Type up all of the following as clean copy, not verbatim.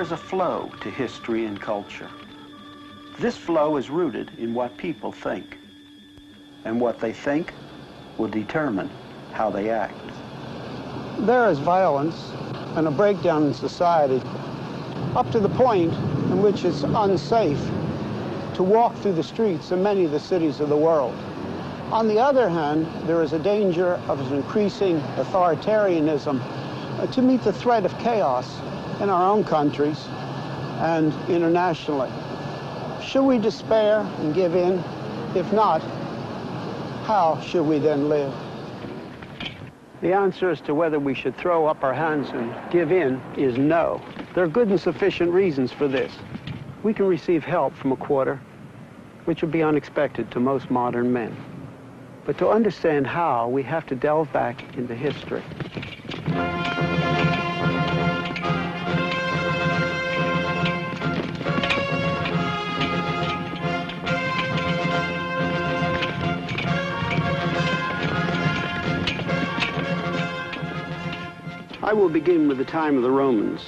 There's a flow to history and culture. This flow is rooted in what people think, and what they think will determine how they act. There is violence and a breakdown in society up to the point in which it's unsafe to walk through the streets in many of the cities of the world. On the other hand, there is a danger of an increasing authoritarianism to meet the threat of chaos in our own countries and internationally. Should we despair and give in? If not, how should we then live? The answer as to whether we should throw up our hands and give in is no. There are good and sufficient reasons for this. We can receive help from a quarter, which would be unexpected to most modern men. But to understand how, we have to delve back into history. I will begin with the time of the Romans,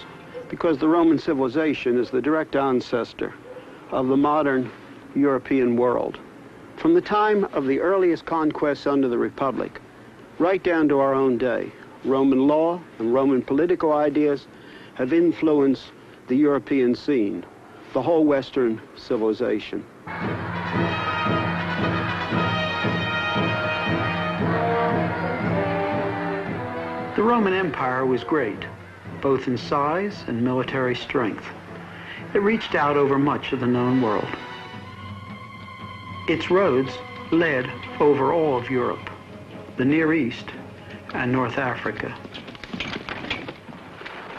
because the Roman civilization is the direct ancestor of the modern European world. From the time of the earliest conquests under the Republic, right down to our own day, Roman law and Roman political ideas have influenced the European scene, the whole Western civilization. The Roman Empire was great, both in size and military strength. It reached out over much of the known world. Its roads led over all of Europe, the Near East, and North Africa.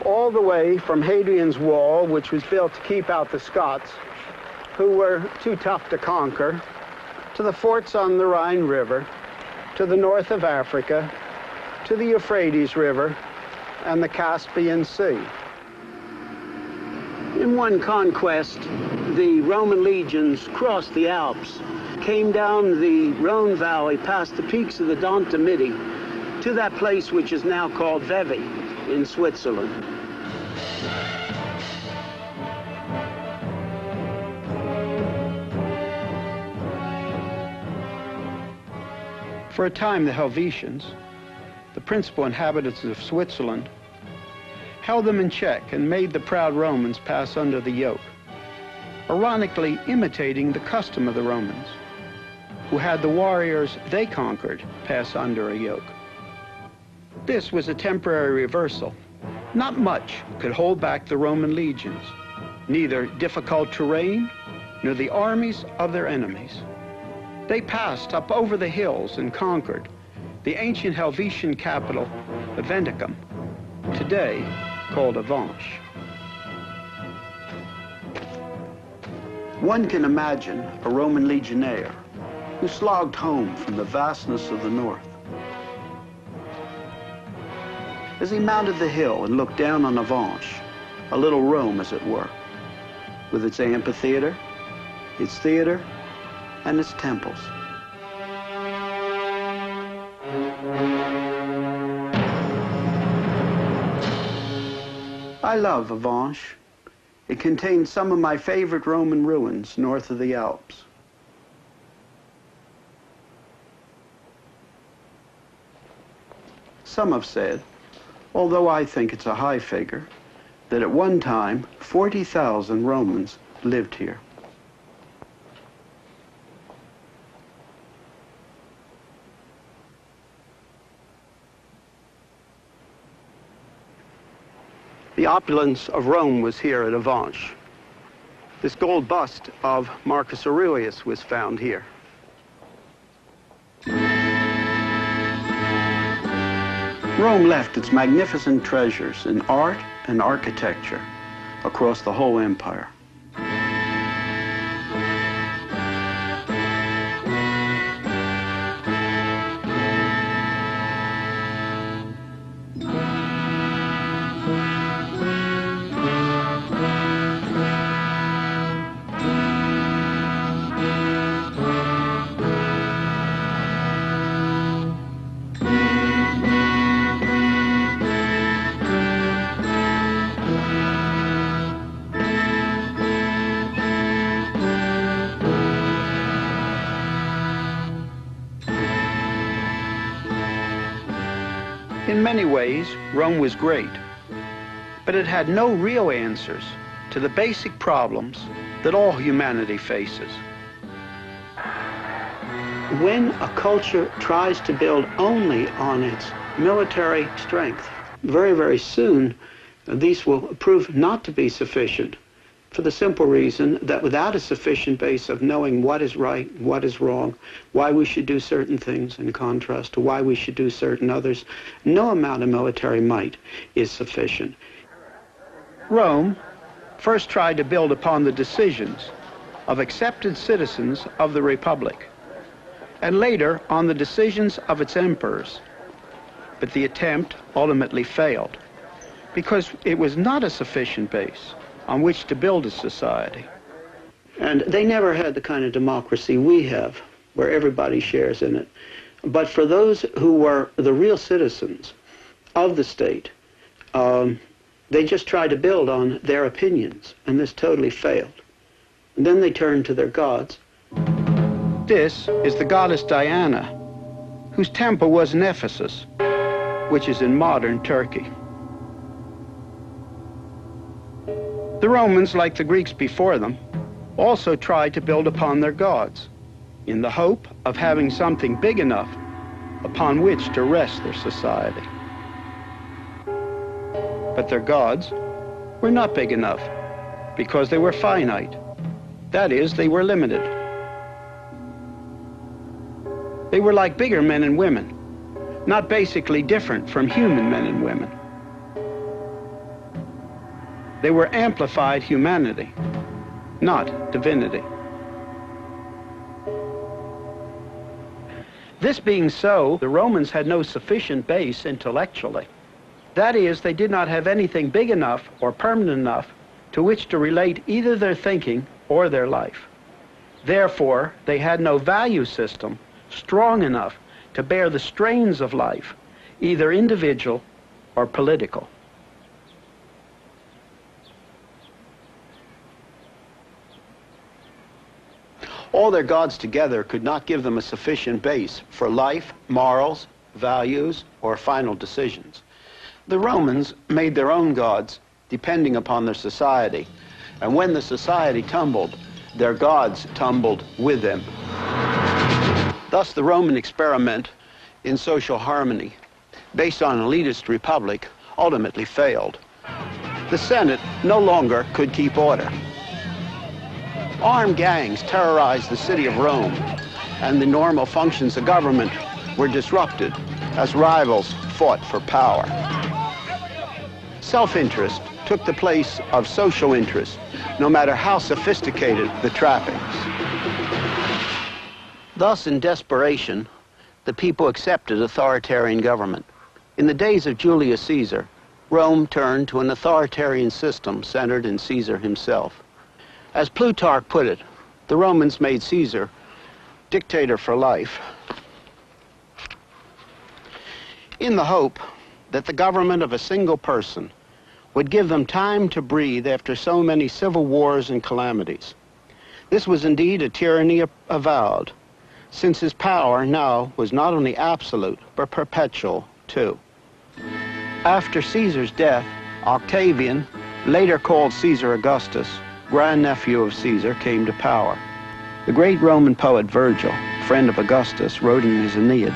All the way from Hadrian's Wall, which was built to keep out the Scots, who were too tough to conquer, to the forts on the Rhine River, to the north of Africa, to the Euphrates River, and the Caspian Sea. In one conquest, the Roman legions crossed the Alps, came down the Rhone Valley past the peaks of the Dent de Midi to that place which is now called Vevey in Switzerland. For a time, the Helvetians, the principal inhabitants of Switzerland, held them in check and made the proud Romans pass under the yoke, ironically imitating the custom of the Romans, who had the warriors they conquered pass under a yoke. This was a temporary reversal. Not much could hold back the Roman legions, neither difficult terrain nor the armies of their enemies. They passed up over the hills and conquered the ancient Helvetian capital, Aventicum, today called Avanches. One can imagine a Roman legionnaire who slogged home from the vastness of the north. As he mounted the hill and looked down on Avanches, a little Rome as it were, with its amphitheater, its theater, and its temples. I love Avanches. It contains some of my favorite Roman ruins north of the Alps. Some have said, although I think it's a high figure, that at one time 40,000 Romans lived here. The opulence of Rome was here at Avanches. This gold bust of Marcus Aurelius was found here. Rome left its magnificent treasures in art and architecture across the whole empire. In many ways, Rome was great, but it had no real answers to the basic problems that all humanity faces. When a culture tries to build only on its military strength, very, very soon, these will prove not to be sufficient, for the simple reason that without a sufficient base of knowing what is right, what is wrong, why we should do certain things in contrast to why we should do certain others, no amount of military might is sufficient. Rome first tried to build upon the decisions of accepted citizens of the Republic, and later on the decisions of its emperors. But the attempt ultimately failed, because it was not a sufficient base on which to build a society. And they never had the kind of democracy we have, where everybody shares in it. But for those who were the real citizens of the state, they just tried to build on their opinions, and this totally failed. And then they turned to their gods. This is the goddess Diana, whose temple was in Ephesus, which is in modern Turkey. The Romans, like the Greeks before them, also tried to build upon their gods, in the hope of having something big enough upon which to rest their society. But their gods were not big enough, because they were finite. That is, they were limited. They were like bigger men and women, not basically different from human men and women. They were amplified humanity, not divinity. This being so, the Romans had no sufficient base intellectually. That is, they did not have anything big enough or permanent enough to which to relate either their thinking or their life. Therefore, they had no value system strong enough to bear the strains of life, either individual or political. All their gods together could not give them a sufficient base for life, morals, values, or final decisions. The Romans made their own gods depending upon their society, and when the society tumbled, their gods tumbled with them. Thus, the Roman experiment in social harmony, based on an elitist republic, ultimately failed. The Senate no longer could keep order. Armed gangs terrorized the city of Rome, and the normal functions of government were disrupted as rivals fought for power. Self-interest took the place of social interest, no matter how sophisticated the trappings. Thus, in desperation, the people accepted authoritarian government. In the days of Julius Caesar, Rome turned to an authoritarian system centered in Caesar himself. As Plutarch put it, the Romans made Caesar dictator for life, in the hope that the government of a single person would give them time to breathe after so many civil wars and calamities. This was indeed a tyranny avowed, since his power now was not only absolute, but perpetual too. After Caesar's death, Octavian, later called Caesar Augustus, grandnephew of Caesar, came to power. The great Roman poet Virgil, friend of Augustus, wrote in his Aeneid,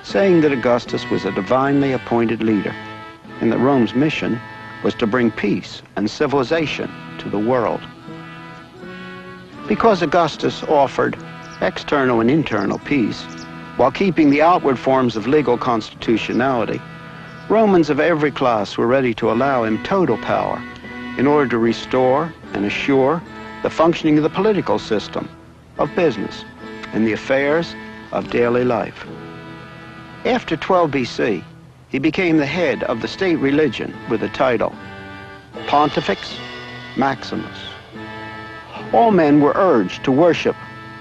saying that Augustus was a divinely appointed leader, and that Rome's mission was to bring peace and civilization to the world. Because Augustus offered external and internal peace, while keeping the outward forms of legal constitutionality, Romans of every class were ready to allow him total power in order to restore and assure the functioning of the political system, of business, and the affairs of daily life. After 12 BC, he became the head of the state religion with the title Pontifex Maximus. All men were urged to worship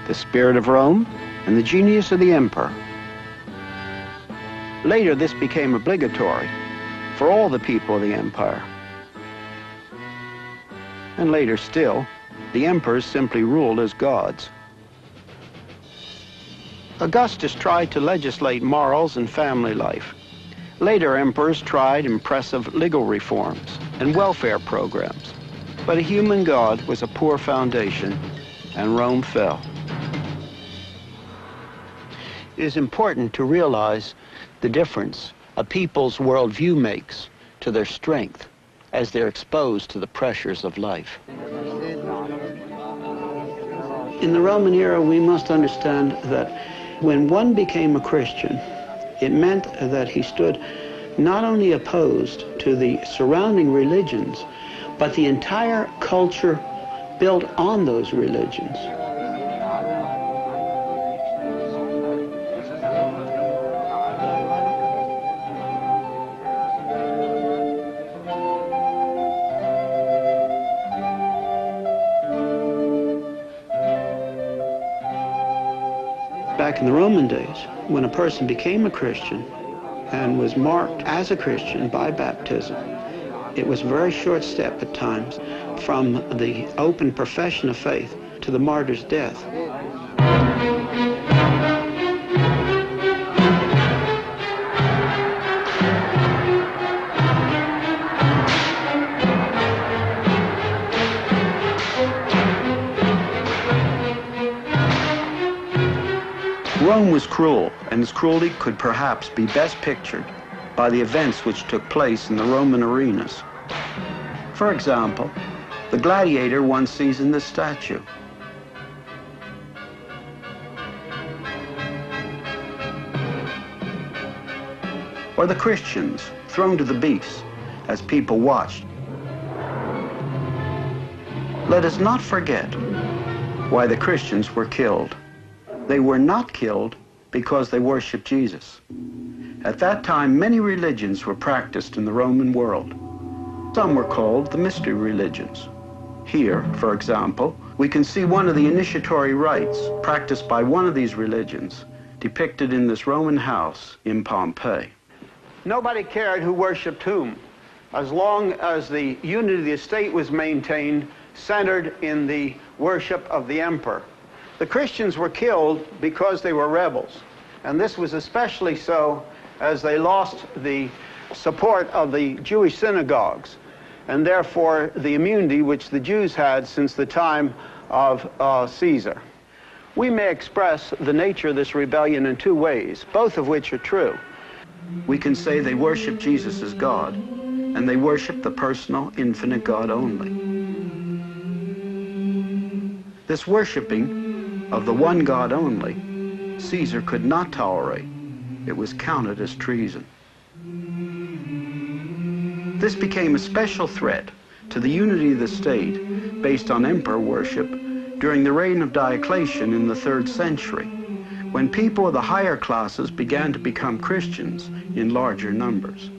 the spirit of Rome and the genius of the emperor. Later, this became obligatory for all the people of the empire. And later still, the emperors simply ruled as gods. Augustus tried to legislate morals and family life, Later emperors tried impressive legal reforms and welfare programs, but a human God was a poor foundation, and Rome fell. It is important to realize the difference a people's worldview makes to their strength as they're exposed to the pressures of life. In the Roman era, we must understand that when one became a Christian, it meant that he stood not only opposed to the surrounding religions, but the entire culture built on those religions. Back in the Roman days, when a person became a Christian and was marked as a Christian by baptism, it was a very short step at times from the open profession of faith to the martyr's death. Rome was cruel, and its cruelty could perhaps be best pictured by the events which took place in the Roman arenas. For example, the gladiator one sees in this statue. Or the Christians thrown to the beasts as people watched. Let us not forget why the Christians were killed. They were not killed because they worshiped Jesus. At that time, many religions were practiced in the Roman world. Some were called the mystery religions. Here, for example, we can see one of the initiatory rites practiced by one of these religions depicted in this Roman house in Pompeii. Nobody cared who worshipped whom, as long as the unity of the state was maintained, centered in the worship of the emperor. The Christians were killed because they were rebels, and this was especially so as they lost the support of the Jewish synagogues, and therefore the immunity which the Jews had since the time of Caesar. We may express the nature of this rebellion in two ways, both of which are true. We can say they worship Jesus as God, and they worship the personal, infinite God only. This worshiping of the one God only, Caesar could not tolerate. It was counted as treason. This became a special threat to the unity of the state based on emperor worship during the reign of Diocletian in the 3rd century, when people of the higher classes began to become Christians in larger numbers.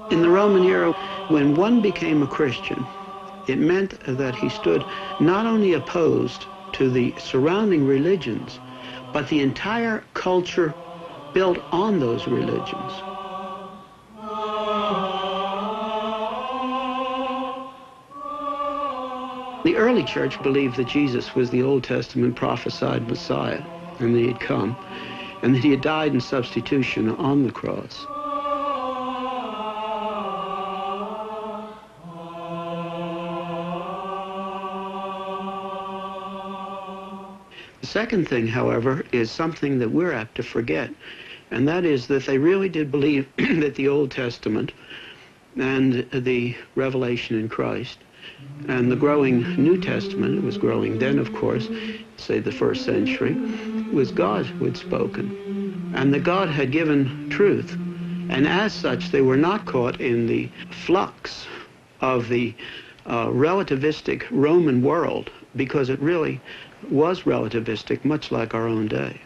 In the Roman era, when one became a Christian, it meant that he stood not only opposed to the surrounding religions, but the entire culture built on those religions. The early church believed that Jesus was the Old Testament prophesied Messiah, and that he had come, and that he had died in substitution on the cross. The second thing, however, is something that we're apt to forget, and that is that they really did believe that the Old Testament and the revelation in Christ and the growing New Testament, it was growing then, of course, say the 1st century, was God who had spoken, and that God had given truth. And as such, they were not caught in the flux of the relativistic Roman world, because it really was relativistic, much like our own day.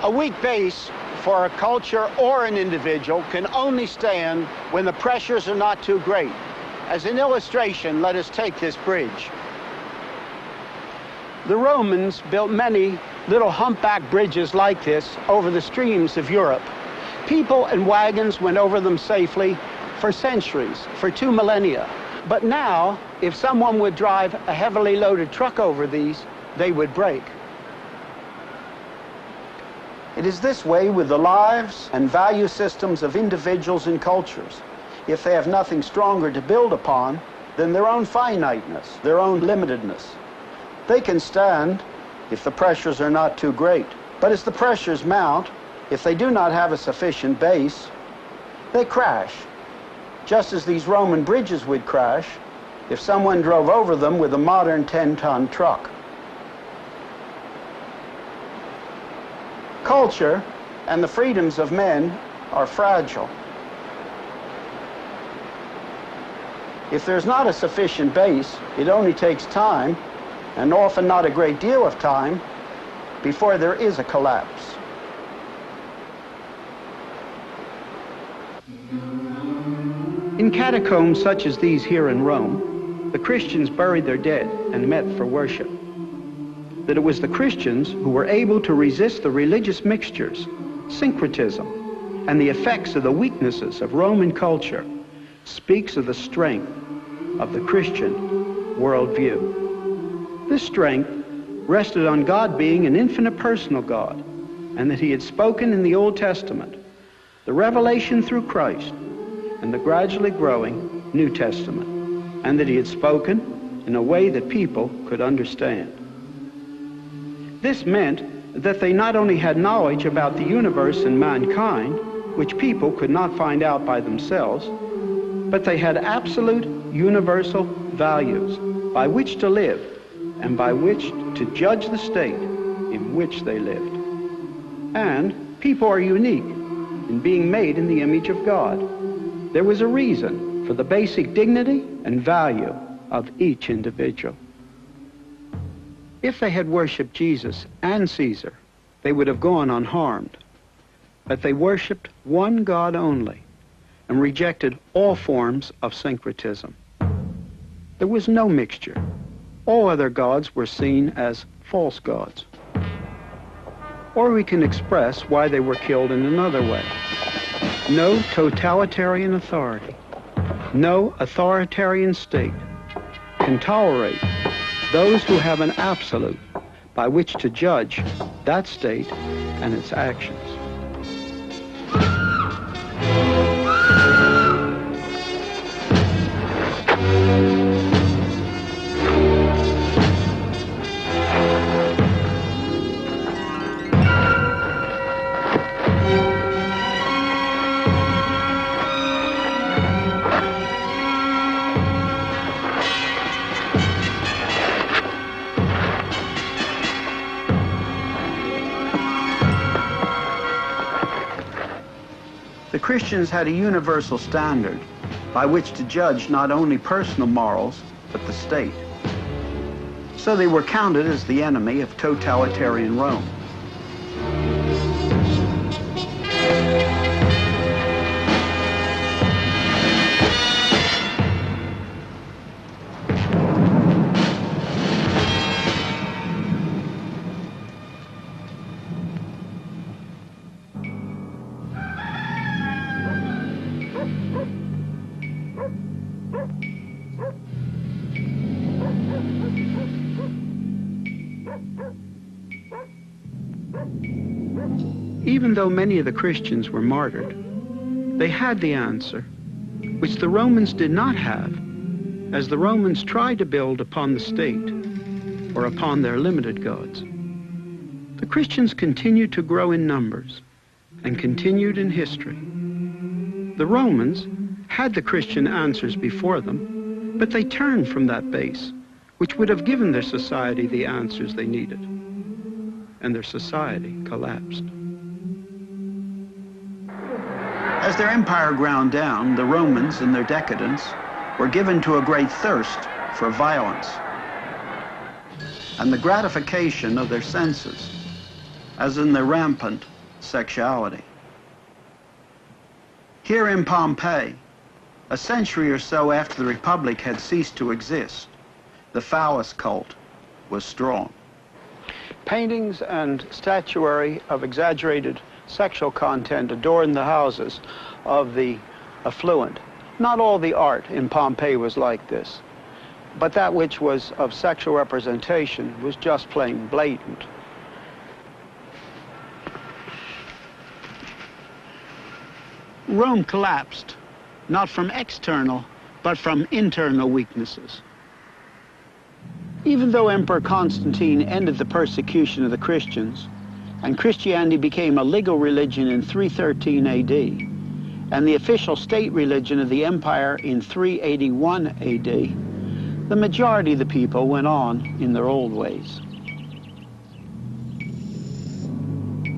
A weak base for a culture or an individual can only stand when the pressures are not too great. As an illustration, let us take this bridge. The Romans built many little humpback bridges like this over the streams of Europe. People and wagons went over them safely for centuries, for 2 millennia. But now, if someone would drive a heavily loaded truck over these, they would break. It is this way with the lives and value systems of individuals and cultures. If they have nothing stronger to build upon than their own finiteness, their own limitedness, they can stand if the pressures are not too great. But as the pressures mount, if they do not have a sufficient base, they crash, just as these Roman bridges would crash if someone drove over them with a modern 10-ton truck. Culture and the freedoms of men are fragile. If there's not a sufficient base, it only takes time, and often not a great deal of time, before there is a collapse. In catacombs such as these here in Rome, the Christians buried their dead and met for worship. That it was the Christians who were able to resist the religious mixtures, syncretism, and the effects of the weaknesses of Roman culture speaks of the strength of the Christian worldview. This strength rested on God being an infinite personal God, and that he had spoken in the Old Testament, the revelation through Christ, and the gradually growing New Testament, and that he had spoken in a way that people could understand. This meant that they not only had knowledge about the universe and mankind, which people could not find out by themselves, but they had absolute universal values by which to live and by which to judge the state in which they lived. And people are unique in being made in the image of God. There was a reason for the basic dignity and value of each individual. If they had worshipped Jesus and Caesar, they would have gone unharmed. But they worshipped one God only and rejected all forms of syncretism. There was no mixture. All other gods were seen as false gods. Or we can express why they were killed in another way. No totalitarian authority, no authoritarian state can tolerate those who have an absolute by which to judge that state and its actions. The Christians had a universal standard by which to judge not only personal morals, but the state. So they were counted as the enemy of totalitarian Rome. Even though many of the Christians were martyred, they had the answer, which the Romans did not have, as the Romans tried to build upon the state or upon their limited gods. The Christians continued to grow in numbers and continued in history. The Romans had the Christian answers before them, but they turned from that base, which would have given their society the answers they needed, and their society collapsed. As their empire ground down, the Romans, in their decadence, were given to a great thirst for violence and the gratification of their senses, as in their rampant sexuality. Here in Pompeii, a century or so after the Republic had ceased to exist, the phallus cult was strong. Paintings and statuary of exaggerated sexual content adorned the houses of the affluent, Not all the art in Pompeii was like this, but that which was of sexual representation was just plain blatant. Rome collapsed, not from external, but from internal weaknesses. Even though Emperor Constantine ended the persecution of the Christians, and Christianity became a legal religion in 313 AD, and the official state religion of the empire in 381 AD, the majority of the people went on in their old ways.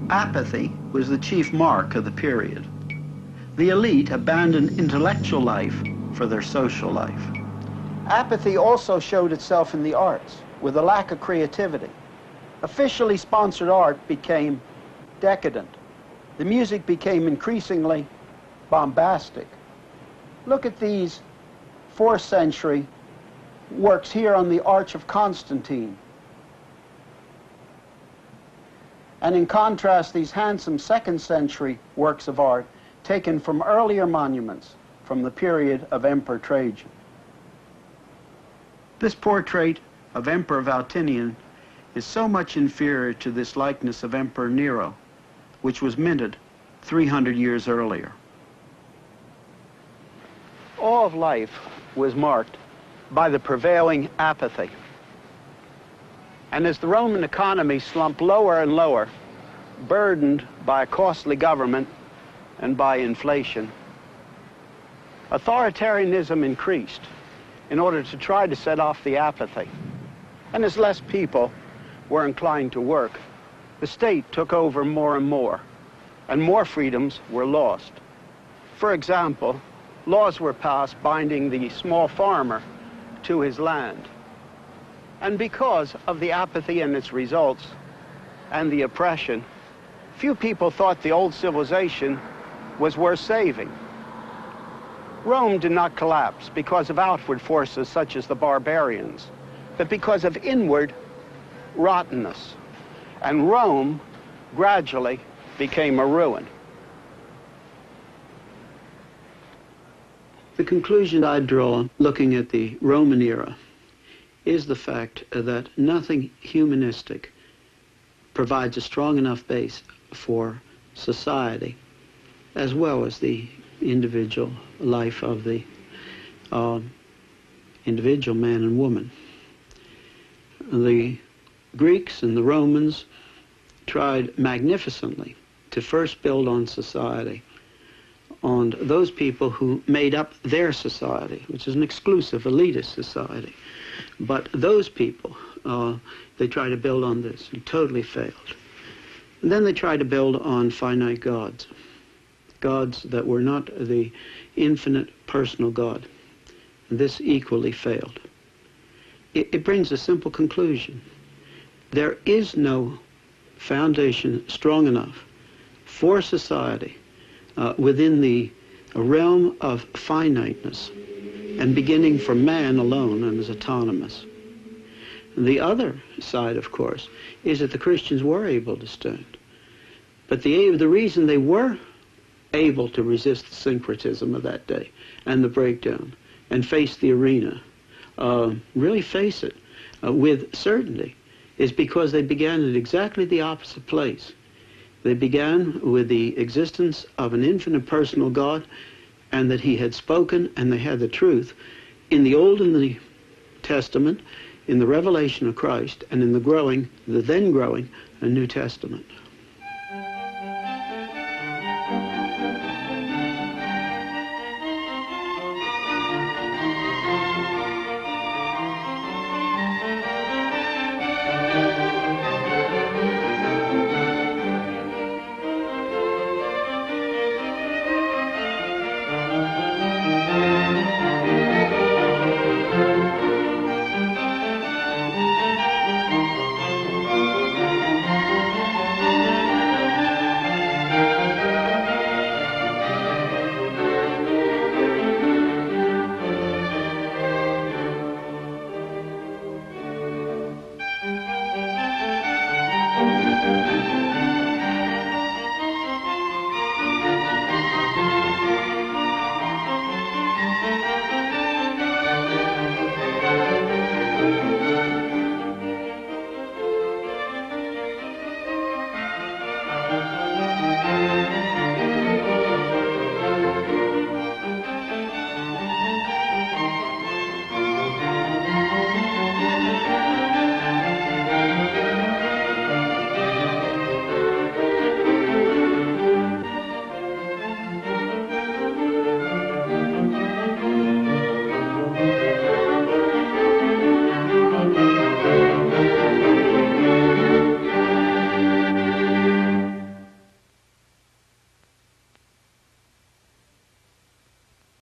Apathy was the chief mark of the period. The elite abandoned intellectual life for their social life. Apathy also showed itself in the arts, with a lack of creativity. Officially sponsored art became decadent. The music became increasingly bombastic. Look at these 4th century works here on the Arch of Constantine. And in contrast, these handsome 2nd century works of art taken from earlier monuments from the period of Emperor Trajan. This portrait of Emperor Valentinian is so much inferior to this likeness of Emperor Nero, which was minted 300 years earlier. All of life was marked by the prevailing apathy. And as the Roman economy slumped lower and lower, burdened by a costly government and by inflation, authoritarianism increased in order to try to set off the apathy. And as less people were inclined to work, the state took over more and more freedoms were lost. For example, laws were passed binding the small farmer to his land. And because of the apathy and its results and the oppression, few people thought the old civilization was worth saving. Rome did not collapse because of outward forces such as the barbarians, but because of inward rottenness. And Rome gradually became a ruin. The conclusion I draw looking at the Roman era is the fact that nothing humanistic provides a strong enough base for society as well as the individual life of the individual man and woman. The Greeks and the Romans tried magnificently to first build on society, on those people who made up their society, which is an exclusive elitist society. But those people, they tried to build on this and totally failed. And then they tried to build on finite gods, gods that were not the infinite personal God. And this equally failed. It brings a simple conclusion. There is no foundation strong enough for society within the realm of finiteness and beginning from man alone and as autonomous. The other side, of course, is that the Christians were able to stand. But the reason they were able to resist the syncretism of that day and the breakdown and face the arena, really face it with certainty, is because they began at exactly the opposite place. They began with the existence of an infinite personal God, and that he had spoken and they had the truth in the Old and the Testament, in the revelation of Christ, and in the then growing New Testament.